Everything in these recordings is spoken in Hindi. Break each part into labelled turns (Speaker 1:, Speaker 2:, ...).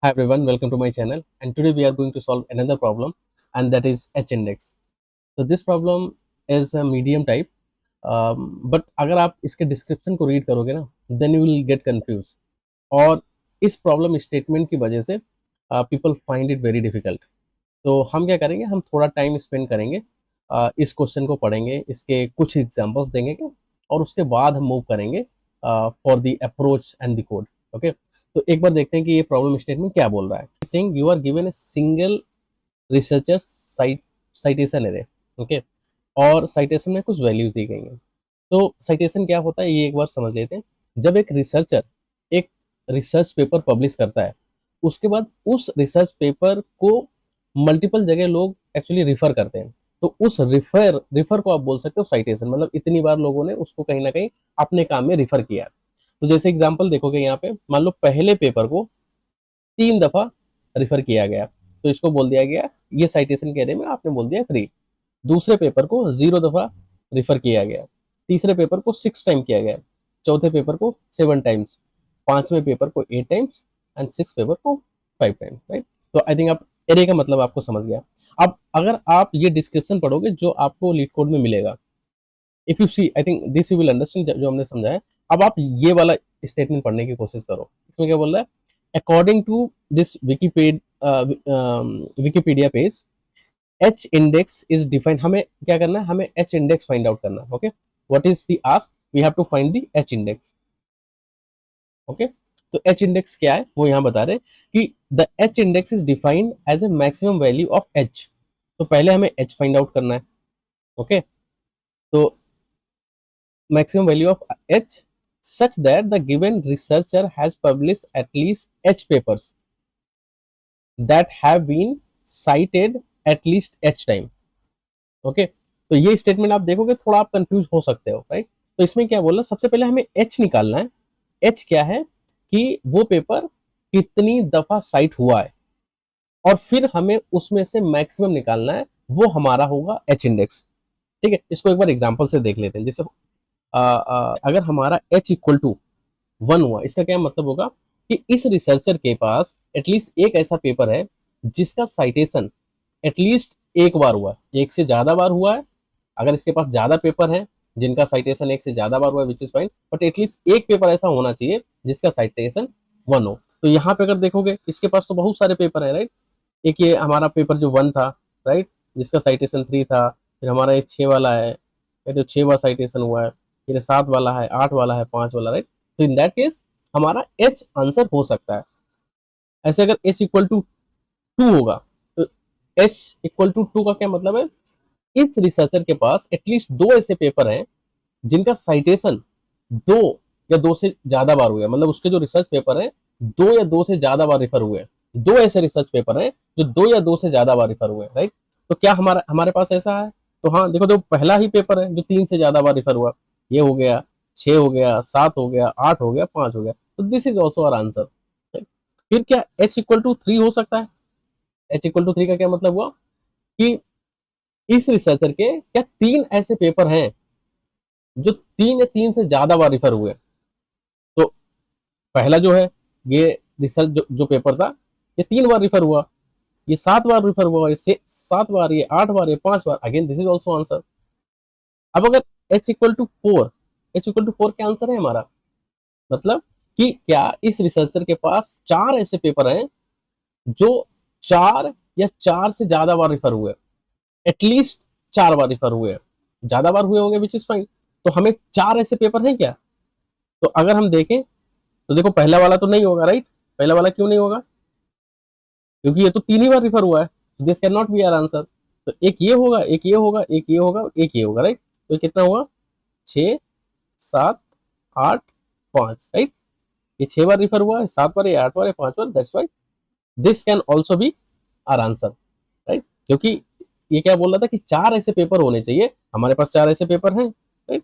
Speaker 1: Hi everyone, welcome to my channel. And today we are going to solve another problem, and that is H index. So this problem is a medium type, but अगर आप इसके डिस्क्रिप्शन को रीड करोगे ना, then you will get confused. और इस प्रॉब्लम स्टेटमेंट की वजह से people find it very difficult. तो हम क्या करेंगे, हम थोड़ा टाइम स्पेंड करेंगे, इस क्वेश्चन को पढ़ेंगे, इसके कुछ एग्जांपल्स देंगे क्या, और उसके बाद हम मूव करेंगे for the approach and the code. Okay, तो एक बार देखते हैं कि ये प्रॉब्लम स्टेटमेंट क्या बोल रहा है. Saying you are given a single researcher citation array. Okay, और साइटेशन में कुछ वैल्यूज दी गई हैं. तो साइटेशन क्या होता है ये एक बार समझ लेते हैं. जब एक रिसर्चर एक रिसर्च पेपर पब्लिश करता है, उसके बाद उस रिसर्च पेपर को मल्टीपल जगह लोग एक्चुअली रिफर करते हैं. तो उस रिफर रिफर को आप बोल सकते हो साइटेशन. मतलब इतनी बार लोगों ने उसको कहीं ना कहीं अपने काम में रिफर किया. तो जैसे एग्जांपल देखोगे यहाँ पे, मान लो पहले पेपर को 3 दफा रिफर किया गया, तो इसको बोल दिया गया, ये साइटेशन के एरिया में आपने बोल दिया 3. दूसरे पेपर को 0 दफा रिफर किया गया, तीसरे पेपर को 6 टाइम किया गया, चौथे पेपर को 7 टाइम्स, पांचवें पेपर को 8 टाइम्स, एंड सिक्स पेपर को 5 टाइम्स. राइट. तो आई थिंक आप एरे का मतलब आपको समझ गया. अब अगर आप ये डिस्क्रिप्शन पढ़ोगे जो आपको लीड कोड में मिलेगा, if you see, I think this you will understand जो हमने समझा है. अब आप ये वाला स्टेटमेंट पढ़ने की कोशिश करो. इसमें क्या बोल रहा है, according to this Wikipedia page, h index is defined. हमें क्या करना है, हमें एच इंडेक्स फाइंड आउट करना है. Okay, what is the ask, we have to find the h index. Okay, तो एच इंडेक्स क्या है वो यहाँ बता रहे हैं कि the h index is defined as a maximum value of h. तो पहले हमें एच फाइंड आउट करना है. ओके, तो maximum value of H such that the given researcher has published at least H papers that have been cited at least H time. Okay, तो ये स्टेटमेंट आप देखोगे थोड़ा आप कंफ्यूज हो सकते हो. राइट. तो इसमें क्या बोलना, सबसे पहले हमें एच निकालना है. एच क्या है कि वो पेपर कितनी दफा साइट हुआ है, और फिर हमें उसमें से मैक्सिमम निकालना है, वो हमारा होगा एच इंडेक्स. ठीक है, इसको एक बार एग्जांपल से देख लेते हैं. जैसे अगर हमारा एच इक्वल टू 1 हुआ, इसका क्या मतलब होगा कि इस रिसर्चर के पास एटलीस्ट एक ऐसा पेपर है जिसका साइटेशन एटलीस्ट एक बार हुआ है, एक से ज्यादा बार हुआ है. अगर इसके पास ज्यादा पेपर है जिनका साइटेशन एक से ज्यादा बार हुआ है, विच इज फाइन, बट एटलीस्ट एक पेपर ऐसा होना चाहिए जिसका साइटेशन 1 हो. तो यहाँ पे अगर देखोगे इसके पास तो बहुत सारे पेपर है. राइट. एक ये हमारा पेपर जो 1 था, राइट, जिसका साइटेशन 3 था. फिर हमारा ये 6 वाला है, ये तो 6 बार साइटेशन हुआ है. फिर 7 वाला है, 8 वाला है, 5 वाला. राइट. तो इन दैट केस हमारा एच आंसर हो सकता है. ऐसे अगर एच इक्वल टू 2 होगा, तो एच इक्वल टू 2 का क्या मतलब है, इस रिसर्चर के पास एटलीस्ट 2 ऐसे पेपर हैं जिनका साइटेशन 2 या 2 से ज्यादा बार हुआ है. मतलब उसके जो रिसर्च पेपर है 2 या 2 से ज्यादा बार रिफर हुए हैं. 2 ऐसे रिसर्च पेपर हैं जो 2 या 2 से ज्यादा बार रिफर हुए हैं. राइट. तो क्या हमारा हमारे पास ऐसा है? तो हाँ, देखो, तो पहला ही पेपर है जो 3 से ज्यादा बार रिफर हुआ, ये हो गया, 6 हो गया, 7 हो गया, 8 हो गया, 5 हो गया. तो this is also our answer. फिर क्या एच इक्वल टू 3 हो सकता है? एच इक्वल टू 3 का क्या मतलब हुआ कि इस रिसर्चर के क्या 3 ऐसे पेपर हैं जो 3 या 3 से ज्यादा बार रिफर हुए. तो पहला जो है, ये रिसर्च जो पेपर था, ये 3 बार रिफर हुआ, ये 7 बार रिफर हुआ, ये 7 बार, ये 8 बार, ये 5 बार. Again this is also answer. अब अगर H equal to 4, H equal to 4 क्या आंसर है हमारा? मतलब कि क्या इस रिसर्चर के पास 4 ऐसे पेपर हैं जो 4 या 4 से ज्यादा बार रिफर हुए, एटलीस्ट 4 बार रिफर हुए. ज्यादा बार हुए होंगे विच इज फाइन. तो हमें 4 ऐसे पेपर हैं क्या? तो अगर हम देखें तो देखो, पहला वाला तो नहीं होगा. राइट. पहला वाला क्यों नहीं होगा? क्योंकि ये तो 3 ही बार रिफर हुआ है. This can not be our answer. तो एक ये होगा, एक ये होगा, एक ये होगा, एक ये होगा. राइट. तो कितना हुआ? 6, 7, 8, 5. राइट. ये 6 बार रिफर हुआ है, 7 बार, ये 8 बार, ये 5 बार. That's why this can also be our answer. Right. क्योंकि ये क्या बोल रहा था कि 4 ऐसे पेपर होने चाहिए. हमारे पास 4 ऐसे पेपर हैं. राइट.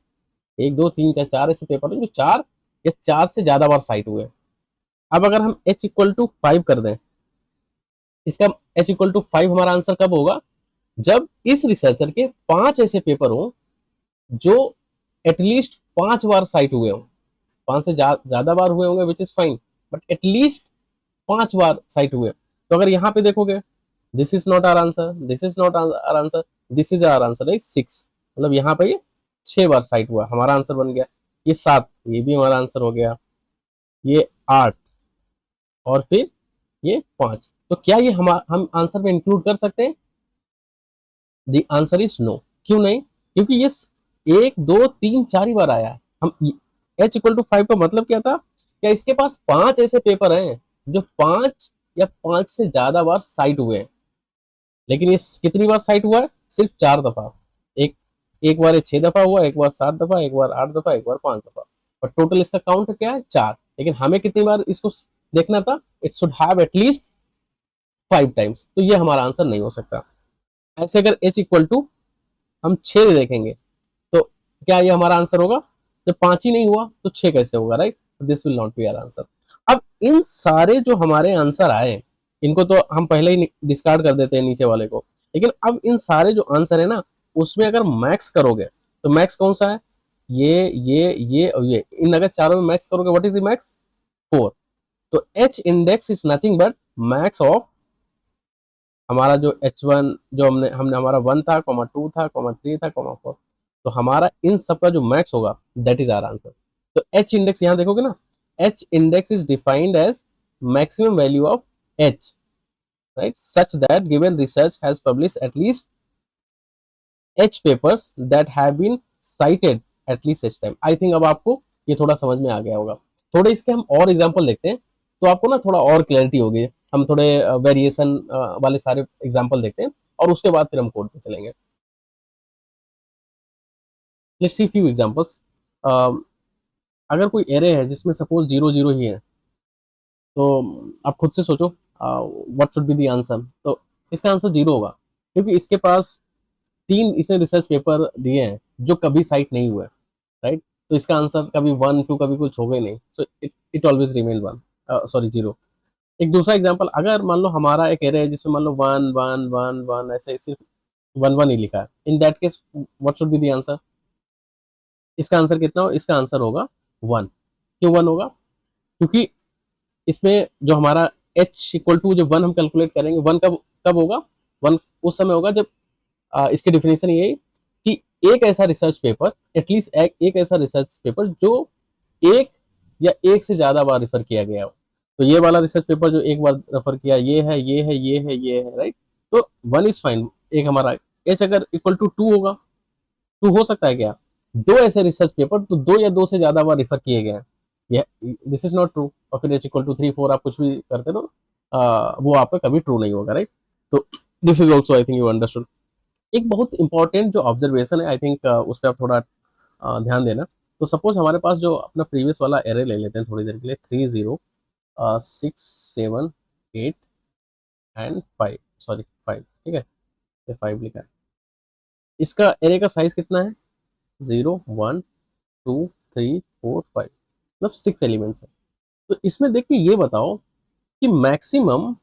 Speaker 1: 1, 2, 3, 4 ऐसे पेपर हैं जो 4 या 4 से ज्यादा बार साइट हुए. अब अगर हम एच इक्वल टू 5 कर दें, इसका एच इक्वल टू 5 हमारा आंसर कब होगा? जब इस रिसर्चर के 5 ऐसे पेपर हो जो एटलीस्ट 5 बार साइट हुए हो. 5 से ज्यादा बार हुए होंगे which is fine, but at least 5 बार साइट हुए। तो अगर यहाँ पे देखोगे, this is not our answer, this is not our answer, this is our answer, right 6, मतलब यहाँ पे ये 6 बार साइट हुआ, हमारा आंसर बन गया। ये 7, ये भी हमारा आंसर हो गया। ये 8 और फिर ये 5। तो क्या ये हम आंसर में इंक्लूड कर सकते हैं? The answer is no. क्यों नहीं? क्योंकि ये 1 2 3 4 ही बार आया है। हम h=5 का मतलब क्या था? क्या इसके पास 5 ऐसे पेपर हैं जो 5 या 5 से ज्यादा बार साइट हुए हैं, लेकिन ये कितनी बार साइट हुआ है? सिर्फ 4 दफा। एक एक बार ये 6 दफा हुआ, एक बार 7 दफा, एक बार 8 दफा, एक बार 5 दफा, और टोटल इसका काउंट क्या है? 4। लेकिन हमें कितनी बार इसको देखना था? It should have at least 5 times. तो ये हमारा आंसर नहीं हो सकता। ऐसे अगर h=, हम 6 देखेंगे तो क्या ये हमारा आंसर होगा? जब 5 ही नहीं हुआ तो 6 कैसे होगा, right? This will not be our answer. अब इन सारे जो हमारे आंसर आए, इनको तो हम पहले ही डिस्कार्ड कर देते हैं नीचे वाले को, लेकिन अब इन सारे जो आंसर है ना, उसमें अगर मैक्स करोगे तो मैक्स कौन सा है? ये और ये, इन अगर चारों में मैक्स करोगे, व्हाट इज द मैक्स? 4। तो h index is nothing but max of हमारा जो h1, जो हमने हमने हमारा 1 था, कॉमा 2 था, कॉमा 3 था, कॉमा 4। तो हमारा इन सब का जो मैक्स होगा, दैट इज आवर आंसर। तो एच इंडेक्स यहाँ देखोगे ना, h index is defined as maximum value of h, right, such that given research has publish at least h papers that have been cited at least h time. I think अब आपको ये थोड़ा समझ में आ गया होगा। थोड़े इसके हम और एग्जाम्पल देखते हैं, तो आपको ना थोड़ा और क्लैरिटी होगी। हम थोड़े वेरिएशन वाले सारे एग्जाम्पल देखते हैं, और उसके बाद फिर हम कोड पे चलेंगे। Let's see few examples. अगर कोई एरे है जिसमें सपोज 0 0 ही है, तो आप खुद से सोचो what should be the answer. तो इसका आंसर 0 होगा, क्योंकि इसके पास 3 इसने रिसर्च पेपर दिए हैं जो कभी साइट नहीं हुए, राइट? तो इसका आंसर कभी 1 2 कभी कुछ होगा ही नहीं, so it it always remain 1, sorry 0। एक दूसरा एग्जांपल, अगर मान लो हमारा एक एरे है जिसमें मान लो 1 1 1 1 ऐसे सिर्फ 1 1 ही लिखा है, इन that case what should be the answer? इसका आंसर कितना हो? इसका आंसर होगा 1। क्यों 1 होगा? क्योंकि इसमें जो हमारा h=, जब 1 हम कैलकुलेट करेंगे, 1 कब कब होगा? 1 उस समय होगा जब इसकी डेफिनेशन यही कि एक ऐसा रिसर्च पेपर, एटलीस्ट एक ऐसा रिसर्च पेपर जो एक या एक से ज्यादा बार रेफर किया गया हो। तो ये वाला रिसर्च पेपर जो एक बार रेफर किया, ये है, ये है, ये है, ये है, राइट? तो 1 इज फाइन। एक हमारा h अगर इक्वल टू 2 होगा, 2 हो सकता है क्या? दो ऐसे रिसर्च पेपर तो 2 या 2 से ज्यादा बार रेफर किए गए हैं, ये दिस इज नॉट ट्रू। और फिर h=, 3 4 आप कुछ भी करते हो, वो आपका कभी ट्रू नहीं होगा, राइट? तो this is also, I think you understood. एक बहुत इंपॉर्टेंट जो ऑब्जर्वेशन है, आई थिंक उस पर आप थोड़ा ध्यान देना। तो सपोज हमारे पास जो अपना प्रीवियस वाला एरे ले लेते हैं थोड़ी देर के लिए, 3 0 6 7 8 एंड 5, सॉरी 5, ठीक है, ये 5 लिखा है। इसका एरे का साइज कितना है? 0 1 2 3 4 5, मतलब 6 एलिमेंट्स है। तो इसमें देख के ये बताओ कि मैक्सिमम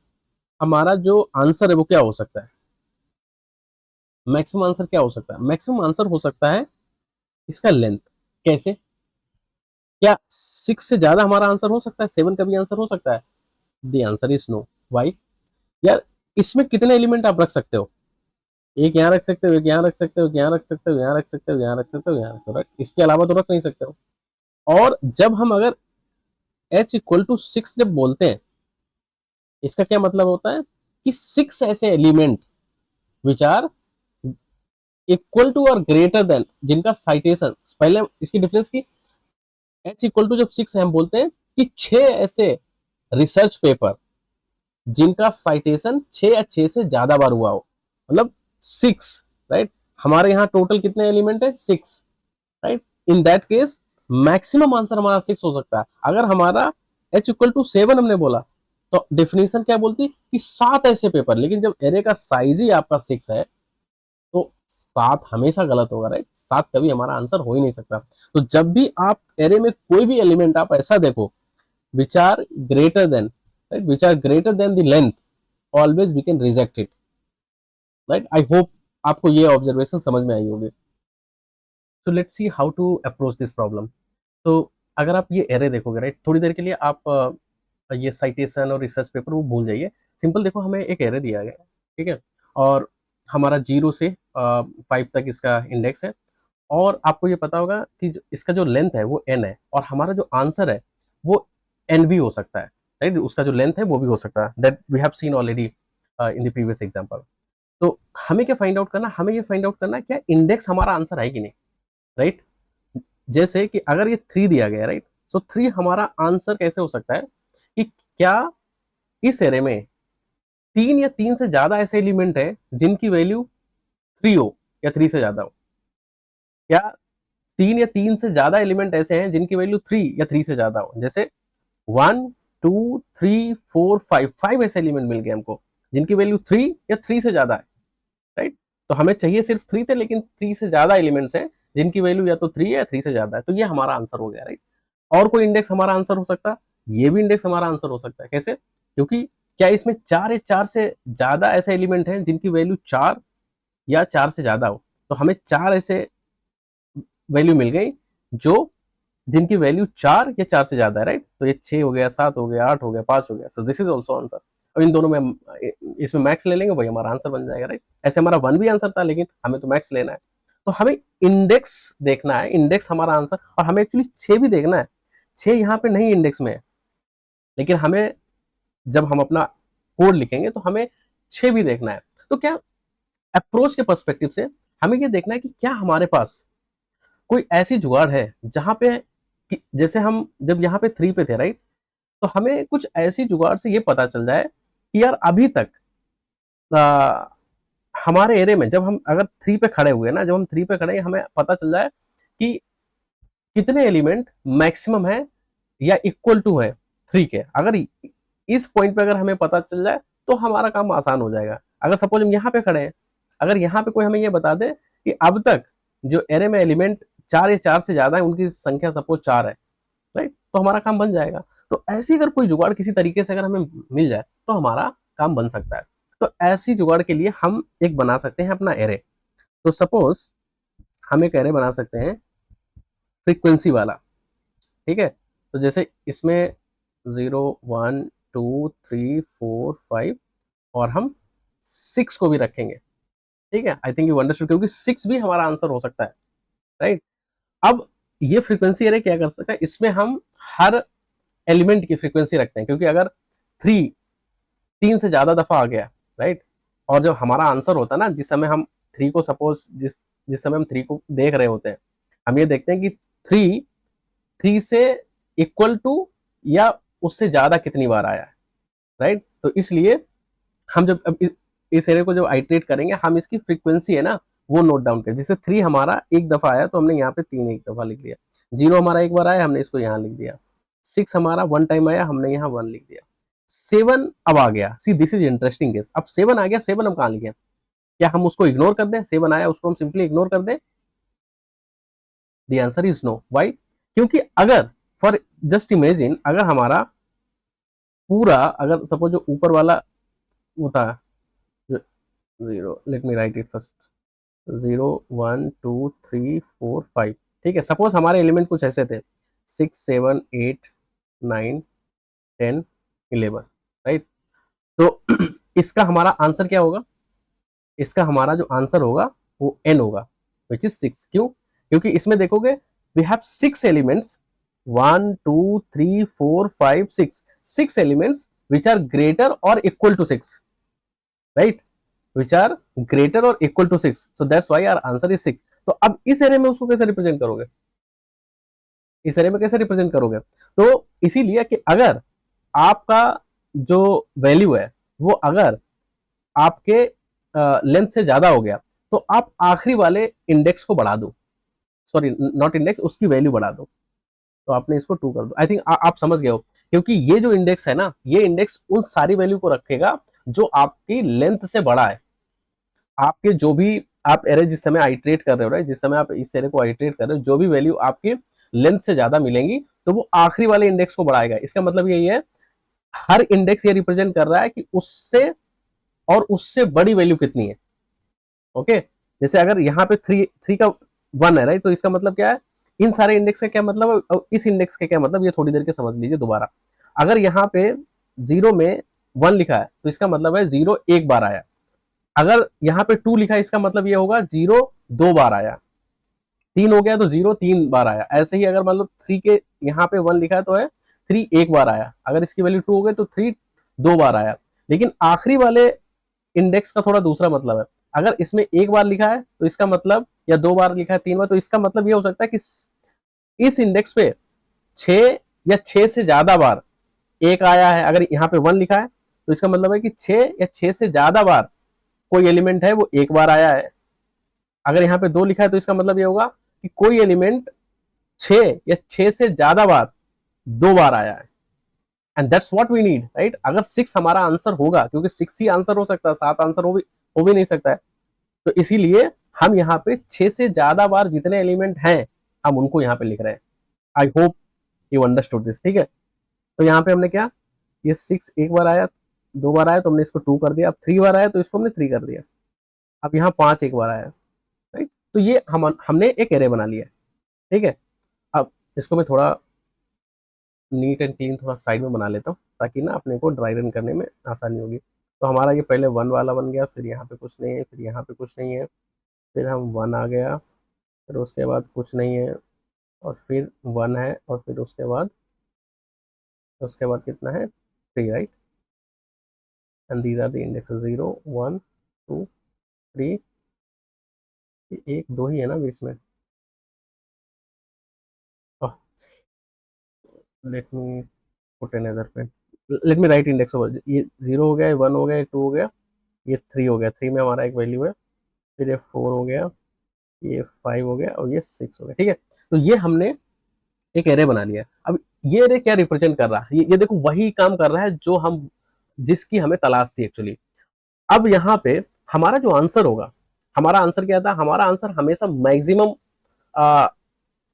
Speaker 1: हमारा जो आंसर है वो क्या हो सकता है? मैक्सिमम आंसर क्या हो सकता है? मैक्सिमम आंसर हो सकता है इसका लेंथ। कैसे? क्या 6 से ज्यादा हमारा आंसर हो सकता है? 7 का भी आंसर हो सकता है? The answer is no. Why? यार, इसमें कितने एलिमेंट आप रख सकते हो? एक यहाँ रख सकते हो, एक यहाँ रख सकते हो, एक यहाँ रख सकते हो, यहाँ रख सकते हो, यहाँ रख सकते हो, यहाँ रख सकते हो, राइट? इसके अलावा तो रख नहीं सकते हो। और जब हम अगर h=6 जब बोलते हैं, इसका क्या मतलब होता है? कि 6 ऐसे element which are equal to और ग्रेटर देन, जिनका साइटेशन, पहले इसकी डिफरेंस की, h=, जब 6 है हम बोलते हैं कि 6 ऐसे रिसर्च पेपर जिनका साइटेशन 6 या 6 से ज्यादा बार हुआ हो, मतलब 6, राइट? हमारे यहाँ टोटल कितने एलिमेंट है? 6, right? In that case maximum answer हमारा 6 हो सकता है। अगर हमारा h=7 हमने बोला, तो डेफिनेशन क्या बोलती कि 7 ऐसे पेपर, लेकिन जब एरे का साइज ही आपका 6 है, तो 7 हमेशा गलत होगा, राइट? 7 कभी हमारा आंसर हो ही नहीं सकता। तो जब भी आप एरे में कोई भी एलिमेंट आप ऐसा देखो which are greater than, right, which are greater than the length, always we can reject it, right? I hope आपको ये ऑब्जर्वेशन समझ में आई होगी। So let's see how to approach this problem. तो अगर आप ये एरे देखोगे, राइट, थोड़ी देर के लिए आप ये साइटेशन और रिसर्च पेपर वो भूल जाइए। सिंपल देखो, हमें एक एरे दिया गया है, ठीक है, और हमारा 0 से 5 तक इसका इंडेक्स है, और आपको ये पता होगा कि इसका जो लेंथ है वो n है, और हमारा जो आंसर है वो n भी हो सकता है, राइट। उसका जो लेंथ है वो भी हो सकता है, that we have seen already in the previous example. तो हमें क्या फाइंड आउट करना, हमें ये फाइंड आउट करना है क्या इंडेक्स हमारा आंसर है कि नहीं, राइट। जैसे कि अगर ये 3 दिया गया, राइट, सो 3 हमारा आंसर कैसे हो सकता है कि क्या इस एरे में 3 या 3 से ज्यादा ऐसे एलिमेंट है जिनकी वैल्यू 3 हो या 3 से ज्यादा हो। क्या 3 या 3 से ज्यादा एलिमेंट ऐसे हैं जिनकी वैल्यू 3 या 3 से ज्यादा हो। जैसे 1 2 3 4 5, 5 ऐसे एलिमेंट मिल गए हमको जिनकी वैल्यू 3 या 3 से ज्यादा है, राइट। तो हमें चाहिए सिर्फ 3 थे, लेकिन 3 से ज्यादा एलिमेंट्स हैं जिनकी वैल्यू या तो 3 है या 3 से ज्यादा है, तो ये हमारा आंसर हो गया, राइट। और कोई इंडेक्स हमारा आंसर हो सकता है, ये भी इंडेक्स हमारा आंसर हो सकता है। कैसे? क्योंकि क्या इसमें 4 या 4 से ज्यादा ऐसे एलिमेंट हैं जिनकी वैल्यू 4 या 4 से ज्यादा हो, तो हमें 4 ऐसे वैल्यू मिल गई जो जिनकी वैल्यू 4 या 4 से ज्यादा है, राइट। तो ये 6 हो गया, 7 हो गया, 8 हो गया, 5 हो गया, तो दिस इज ऑल्सो आंसर। अब इन दोनों में इसमें मैक्स ले लेंगे, वही हमारा आंसर बन जाएगा, राइट। ऐसे हमारा 1 भी आंसर था, लेकिन हमें तो मैक्स लेना है, तो हमें इंडेक्स देखना है, इंडेक्स हमारा आंसर। और हमें एक्चुअली 6 भी देखना है, 6 यहाँ पे नहीं इंडेक्स में है, लेकिन हमें जब हम अपना कोड लिखेंगे तो हमें 6 भी देखना है। तो क्या अप्रोच के पर्सपेक्टिव से हमें ये देखना है कि क्या हमारे पास कोई ऐसी जुगाड़ है जहां पे जैसे हम जब यहाँ पे 3 पे थे, राइट, तो हमें कुछ ऐसी जुगाड़ से ये पता चल जाए कि यार अभी तक आ, हमारे एरिया में जब हम अगर 3 पे खड़े हुए ना, जब हम 3 पे खड़े हमें पता चल जाए कि कितने एलिमेंट मैक्सिमम है या इक्वल टू है 3 के। अगर इस पॉइंट पे अगर हमें पता चल जाए तो हमारा काम आसान हो जाएगा। अगर सपोज हम यहाँ पे खड़े हैं, अगर यहाँ पे कोई हमें ये बता दे कि अब तक जो एरे में एलिमेंट 4 या 4 से ज्यादा है उनकी संख्या सपोज 4 है, राइट, तो हमारा काम बन जाएगा। तो ऐसी अगर कोई जुगाड़ किसी तरीके से अगर हमें मिल जाए तो हमारा काम बन सकता है। तो ऐसी जुगाड़ के लिए हम एक बना सकते हैं अपना एरे। तो सपोज हम एक एरे बना सकते हैं फ्रीक्वेंसी वाला, ठीक है। तो जैसे इसमें 0 1 2 3 4 5 और हम 6 को भी रखेंगे, ठीक है। आई थिंक यू अंडरस्टूड, क्योंकि 6 भी हमारा आंसर हो सकता है, राइट। अब ये फ्रीक्वेंसी एरे क्या कर सकता है, इसमें हम हर एलिमेंट की फ्रीक्वेंसी रखते हैं, क्योंकि अगर 3 से ज्यादा दफा आ गया, राइट, और जब हमारा आंसर होता है ना, जिस समय हम 3 को सपोज जिस जिस समय हम 3 को देख रहे होते हैं, हम ये देखते हैं कि 3 से इक्वल टू या उससे ज्यादा कितनी बार आया है, राइट। तो इसलिए हम जब अब इस एरे को जब आइट्रेट करेंगे, हम इसकी फ्रीक्वेंसी है ना वो नोट डाउन करें। जैसे 3 हमारा एक दफा आया तो हमने यहाँ पे 3 एक दफा लिख दिया, 0 हमारा एक बार आया हमने इसको यहाँ लिख दिया, 6 हमारा 1 टाइम आया हमने यहाँ 1 लिख दिया, 7 अब आ गया। See this is interesting case. अब 7 आ गया, 7 हम कहाँ लिखे? क्या हम उसको इग्नोर कर दें? 7 आया उसको हम सिंपली इग्नोर कर दें? The answer is no. Why? क्योंकि अगर फॉर जस्ट इमेजिन अगर हमारा पूरा, अगर सपोज जो ऊपर वाला वो था 0, late me right it first, 0 1 2 3 4 5, ठीक है। सपोज हमारे एलिमेंट कुछ ऐसे थे 6 7 8 9 10 11, राइट। तो इसका हमारा आंसर क्या होगा? इसका हमारा जो आंसर होगा वो n होगा, विच इज 6। क्यों? क्योंकि इसमें देखोगे we have 6 elements, 1 2 3 4 5 6 elements which are greater or equal to 6, right, which are greater or equal to 6, so that's why our answer is 6। तो अब इस एरे में उसको कैसे रिप्रेजेंट करोगे? इस एरे में कैसे रिप्रेजेंट करोगे? तो इसीलिए कि अगर आपका जो वैल्यू है वो अगर आपके लेंथ से ज्यादा हो गया तो आप आखिरी वाले इंडेक्स को बढ़ा दो, सॉरी नॉट इंडेक्स, उसकी वैल्यू बढ़ा दो। तो आपने इसको 2 कर दो। आई थिंक आप समझ गए हो, क्योंकि ये जो इंडेक्स है ना, ये इंडेक्स उन सारी वैल्यू को रखेगा जो आपकी लेंथ से बड़ा है। आपके जो भी आप एरे जिस समय आइट्रेट कर रहे हो, राइट, जिस समय आप इस एरे को आइट्रेट कर रहे हो, जो भी वैल्यू आपके लेंथ से ज्यादा मिलेंगी तो वो आखिरी वाले इंडेक्स को बढ़ाएगा। इसका मतलब यही है, हर इंडेक्स ये रिप्रेजेंट कर रहा है कि उससे और उससे बड़ी वैल्यू कितनी है। ओके, जैसे अगर यहाँ पे 3 का 1 है, राइट, तो इसका मतलब क्या है, इन सारे इंडेक्स का क्या मतलब है, इस इंडेक्स का क्या मतलब, ये थोड़ी देर के समझ लीजिए दोबारा। अगर यहाँ पे 0 में 1 लिखा है तो इसका मतलब है 0 एक बार आया। अगर यहाँ पे 2 लिखा है इसका मतलब ये होगा 0 2 बार आया। 3 हो गया तो 0 3 बार आया। ऐसे ही अगर मतलब 3 के यहाँ पे 1 लिखा है तो है 3 एक बार आया। अगर इसकी वैल्यू 2 हो गई तो 3 2 बार आया। लेकिन आखिरी वाले इंडेक्स का थोड़ा दूसरा मतलब है। अगर इसमें एक बार लिखा है तो इसका मतलब, या 2 बार लिखा है 3 बार, तो इसका मतलब ये हो सकता है कि इस इंडेक्स पे 6 या 6 से ज्यादा बार एक आया है। अगर यहाँ पे 1 लिखा है तो इसका मतलब है कि 6 या 6 से ज्यादा बार कोई एलिमेंट है वो एक बार आया है। अगर यहाँ पे 2 लिखा है तो इसका मतलब ये होगा कि कोई एलिमेंट 6 या 6 से ज्यादा बार 2 बार आया है। And that's what we need, right. अगर 6 हमारा आंसर होगा, क्योंकि 6 ही आंसर हो सकता है, 7 आंसर हो भी नहीं सकता है, तो इसीलिए हम यहाँ पे 6 से ज्यादा बार जितने एलिमेंट हैं हम उनको यहाँ पे लिख रहे हैं। I hope you understood this, ठीक है। तो यहाँ पे हमने क्या, ये 6 एक बार आया, 2 बार आया तो हमने इसको 2 कर दिया। अब 3 बार आया तो इसको हमने 3 कर दिया। अब यहाँ 5 एक बार आया, राइट। तो ये हमने एक एरे बना लिया, ठीक है। अब इसको मैं थोड़ा नीट एंड क्लीन थोड़ा साइड में बना लेता हूँ ताकि ना अपने को ड्राई रन करने में आसानी होगी। तो हमारा ये पहले 1 वाला बन गया, फिर यहाँ पे कुछ नहीं है, फिर यहाँ पे कुछ नहीं है, फिर हम 1 आ गया, फिर उसके बाद कुछ नहीं है, और फिर 1 है, और फिर उसके बाद कितना है, 3, right. And these are the indexes 0 1 2 3। एक दो ही है ना बीच में। Let me put another pen, let me write index over. ये 0 हो गया, 1 हो गया, 2 हो गया, ये 3 हो गया। 3 में हमारा एक वैल्यू है, फिर ये 4 हो गया, ये 5 हो गया, और ये 6 हो गया, ठीक है। तो ये हमने एक एरे बना लिया। अब ये एरे क्या रिप्रेजेंट कर रहा है, ये देखो वही काम कर रहा है जो हम, जिसकी हमें तलाश थी एक्चुअली। अब यहाँ पे हमारा जो आंसर होगा, हमारा आंसर क्या था, हमारा आंसर हमेशा मैक्सिमम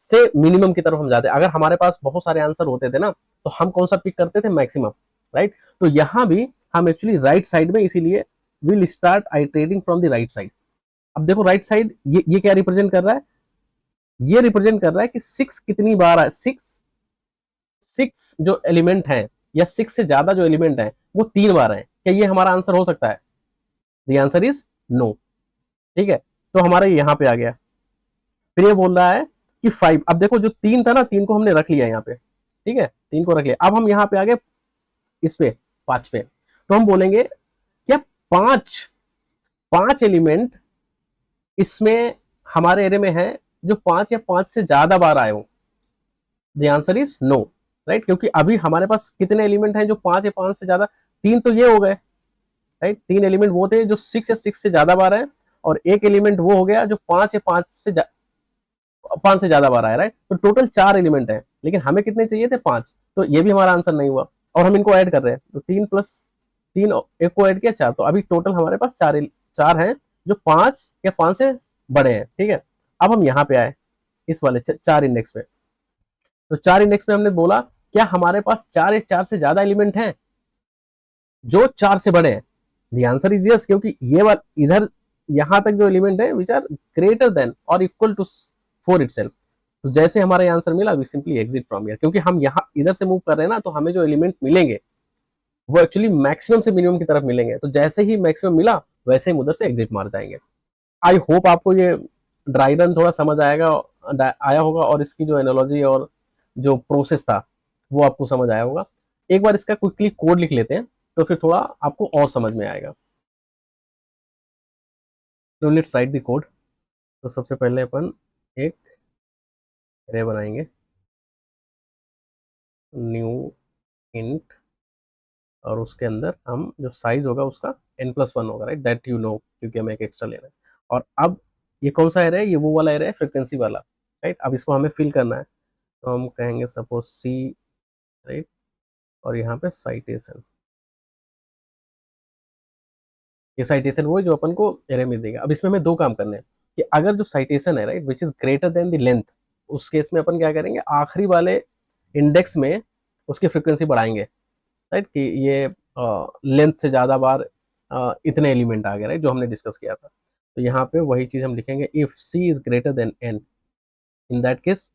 Speaker 1: से मिनिमम की तरफ हम जाते हैं। अगर हमारे पास बहुत सारे आंसर होते थे ना तो हम कौन सा पिक करते थे, मैक्सिमम, राइट। तो यहाँ भी हम एक्चुअली राइट साइड में, इसीलिए will start iterating from the right side. अब देखो राइट साइड ये क्या रिप्रेजेंट कर रहा है, ये रिप्रेजेंट कर रहा है कि 6 कितनी बार है, 6 जो एलिमेंट है, या 6 से ज्यादा जो एलिमेंट है वो 3 बार है। क्या ये हमारा आंसर हो सकता है? द आंसर इज नो, ठीक है। तो हमारा यहाँ पे आ गया। फिर ये बोल रहा है कि 5। अब देखो जो 3 था ना, 3 को हमने रख लिया यहाँ पे, ठीक है, 3 को रख लिया। अब हम यहाँ पे आ गए इस पे 5 पे, तो हम बोलेंगे क्या 5 5 एलिमेंट इसमें हमारे एरे में है जो 5 या 5 से ज्यादा बार आए हो। The answer is no, right. क्योंकि अभी हमारे पास कितने एलिमेंट हैं जो 5 या 5 से ज्यादा, 3 तो ये हो गए, राइट। 3 एलिमेंट वो थे जो 6 या 6 से ज्यादा बार है, और एक एलिमेंट वो हो गया जो 5 से ज्यादा बार आया, राइट। तो टोटल 4 एलिमेंट है, लेकिन हमें कितने चाहिए थे, 5। तो ये भी हमारा आंसर नहीं हुआ, और हम इनको ऐड कर रहे हैं, तो 3 प्लस 3, एक को ऐड किया 4, तो अभी टोटल हमारे पास 4 हैं जो 5 या 5 से बड़े हैं, ठीक है। अब हम यहाँ पे आए इस वाले 4 इंडेक्स पे। तो 4 इंडेक्स में हमने बोला क्या हमारे पास 4 या 4 से ज्यादा एलिमेंट हैं जो 4 से बड़े हैं? द आंसर इज यस, क्योंकि ये बात इधर यहां तक जो एलिमेंट है विच आर ग्रेटर देन और इक्वल टू 4 इटसेल्फ। तो जैसे हमारा ये आंसर मिला, we simply exit from here, क्योंकि हम यहाँ इधर से मूव कर रहे हैं ना, तो हमें जो एलिमेंट मिलेंगे वो एक्चुअली मैक्सिमम से मिनिमम की तरफ मिलेंगे। तो जैसे ही मैक्सिमम मिला वैसे ही उधर से एग्जिट मार जाएंगे। आई होप आपको ये ड्राई रन थोड़ा समझ आया होगा, और इसकी जो एनोलॉजी और जो प्रोसेस था वो आपको समझ आया होगा। एक बार इसका क्विकली कोड लिख लेते हैं तो फिर थोड़ा आपको और समझ में आएगा। तो लेट्स राइट द कोड। तो सबसे पहले अपन एक अरे बनाएंगे, न्यू इंट, और उसके अंदर हम जो साइज होगा उसका n+1 होगा, राइट, दैट यू नो, क्योंकि हमें एक एक्स्ट्रा लेना है। और अब ये कौन सा एरे है, ये वो वाला एरे है फ्रिक्वेंसी वाला, राइट। अब इसको हमें फिल करना है, तो हम कहेंगे सपोज सी, राइट, और यहाँ पे साइटेशन। ये साइटेशन वो है जो अपन को एरे में देगा। अब इसमें हमें 2 काम करने हैं कि अगर जो साइटेशन है, right, which is greater than the length, उस केस में अपन क्या करेंगे, आखिरी वाले इंडेक्स में उसकी फ्रिक्वेंसी बढ़ाएंगे, राइट, कि ये लेंथ से ज़्यादा बार इतने एलिमेंट आ गए, राइट, जो हमने डिस्कस किया था। तो यहाँ पे वही चीज़ हम लिखेंगे, if c is greater than n, in that case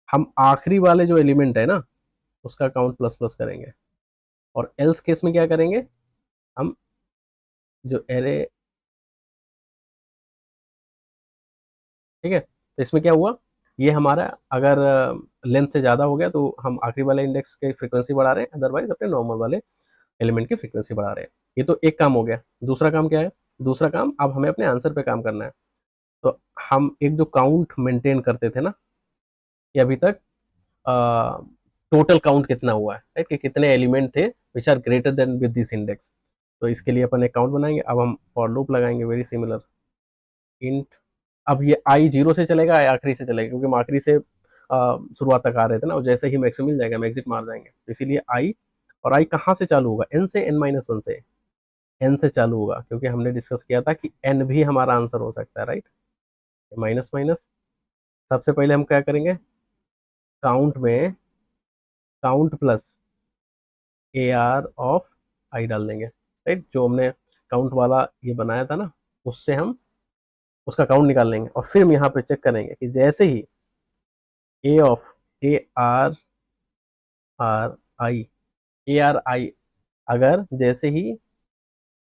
Speaker 1: हम आखिरी वाले जो एलिमेंट है ना उसका काउंट प्लस प्लस करेंगे। और एल्स केस में क्या करेंगे, हम जो एरे, ठीक है, तो इसमें क्या हुआ, ये हमारा अगर लेंथ से ज़्यादा हो गया तो हम आखिरी वाले इंडेक्स की फ्रीक्वेंसी बढ़ा रहे हैं, अदरवाइज अपने नॉर्मल वाले एलिमेंट की फ्रीक्वेंसी बढ़ा रहे हैं। ये तो एक काम हो गया। दूसरा काम क्या है, दूसरा काम अब हमें अपने आंसर पे काम करना है। तो हम एक जो काउंट मेंटेन करते थे ना, कि अभी तक टोटल काउंट कितना हुआ है, राइट, कि कितने एलिमेंट थे which are greater than with this index. तो इसके लिए अपन एक काउंट बनाएंगे। अब हम फॉर लूप लगाएंगे वेरी सिमिलर, इंट, अब ये आई जीरो से चलेगा या आखिरी से चलेगा, क्योंकि हम आखिरी से शुरुआत तक आ रहे थे ना, और जैसे ही मैक्स मिल जाएगा हम एग्जिट मार जाएंगे, तो इसीलिए आई, और आई कहाँ से चालू होगा, एन से, n-1 से, एन से चालू होगा, क्योंकि हमने डिस्कस किया था कि एन भी हमारा आंसर हो सकता है, राइट, माइनस माइनस। सबसे पहले हम क्या करेंगे, काउंट में count plus A R of I डाल देंगे, राइट, जो हमने काउंट वाला ये बनाया था ना, उससे हम उसका काउंट निकाल लेंगे, और फिर हम यहाँ पे चेक करेंगे कि जैसे ही A of A R R I, A R I, अगर जैसे ही,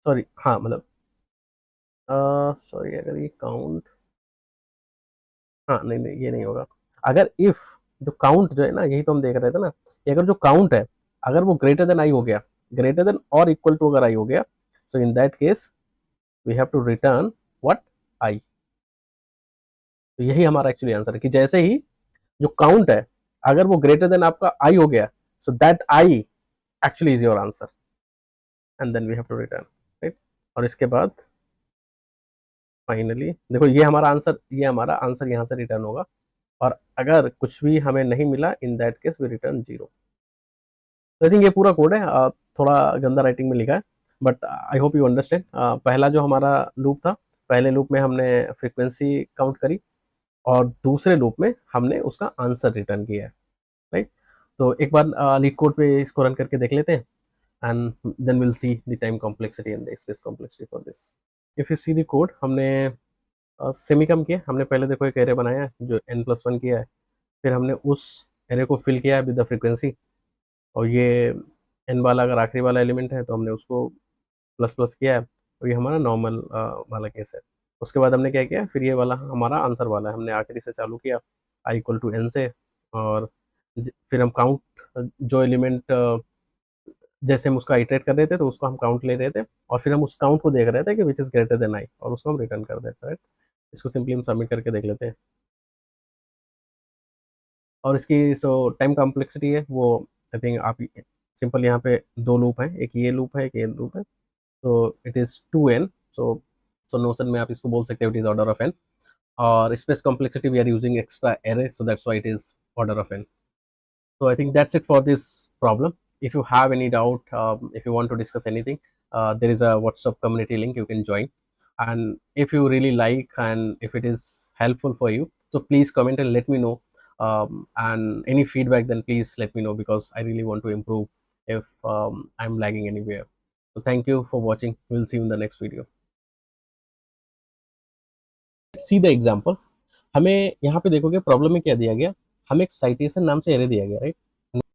Speaker 1: सॉरी हाँ मतलब, सॉरी, अगर ये काउंट, हाँ नहीं नहीं ये नहीं होगा, अगर इफ जो काउंट जो है ना, यही तो हम देख रहे थे ना, कि अगर जो काउंट है, अगर वो ग्रेटर देन आई हो गया, ग्रेटर देन और इक्वल टू अगर आई हो गया, so in that case we have to return what, I. तो यही हमारा एक्चुअली आंसर है, कि जैसे ही जो काउंट है, अगर वो ग्रेटर देन आपका आई हो गया, so that i actually is your answer, and then we have to return, right. और इसके बाद फाइनली देखो, ये हमारा आंसर यहाँ से रिटर्न होगा, और अगर कुछ भी हमें नहीं मिला, in that case we return zero. तो आई थिंक ये पूरा कोड है, थोड़ा गंदा राइटिंग में लिखा है, but I hope you understand. पहला जो हमारा लूप था, पहले लूप में हमने फ्रीक्वेंसी काउंट करी, और दूसरे लूप में हमने उसका आंसर रिटर्न किया है, राइट। तो एक बार लीड कोड पे इसको रन करके देख लेते हैं, and then will see the time complexity and the space complexity for this. If you see the code, हमने सेमी कम किया, हमने पहले देखो एक एरे बनाया है जो n+1 किया है, फिर हमने उस एरे को फिल किया है विद द फ्रीक्वेंसी, और ये एन वाला अगर आखिरी वाला एलिमेंट है तो हमने उसको प्लस प्लस किया है, और ये हमारा नॉर्मल वाला केस है। उसके बाद हमने क्या किया, फिर ये वाला हमारा आंसर वाला है, हमने आखिरी से चालू किया, आई इक्वल टू एन से, और फिर हम काउंट जो एलिमेंट जैसे हम उसका इटरेट कर रहे थे, तो उसको हम काउंट ले रहे थे, और फिर हम उस काउंट को देख रहे थे कि which is greater than I, और उसको हम रिटर्न कर देते हैं। इसको सिंपली हम सबमिट करके देख लेते हैं। और इसकी सो टाइम कॉम्प्लेक्सिटी है वो, आई थिंक आप सिंपल यहाँ पे दो लूप है, एक ये लूप है, एक ये लूप है, तो it is 2n। So notion में आप इसको बोल सकते हो it is order of n, और space complexity we are using extra array, so that's why it is order of n. So I think that's it for this problem. If you have any doubt, if you want to discuss anything, there is a WhatsApp community link you can join. And if you really like and if it is helpful for you, so please comment and let me know. And any feedback, then please let me know, because I really want to improve if I'm lagging anywhere. So thank you for watching. We'll see you in the next video. See the example. हमें यहाँ पे देखोगे प्रॉब्लम में क्या दिया गया, हमें एक साइटेशन नाम से एरे दिया गया, राइट।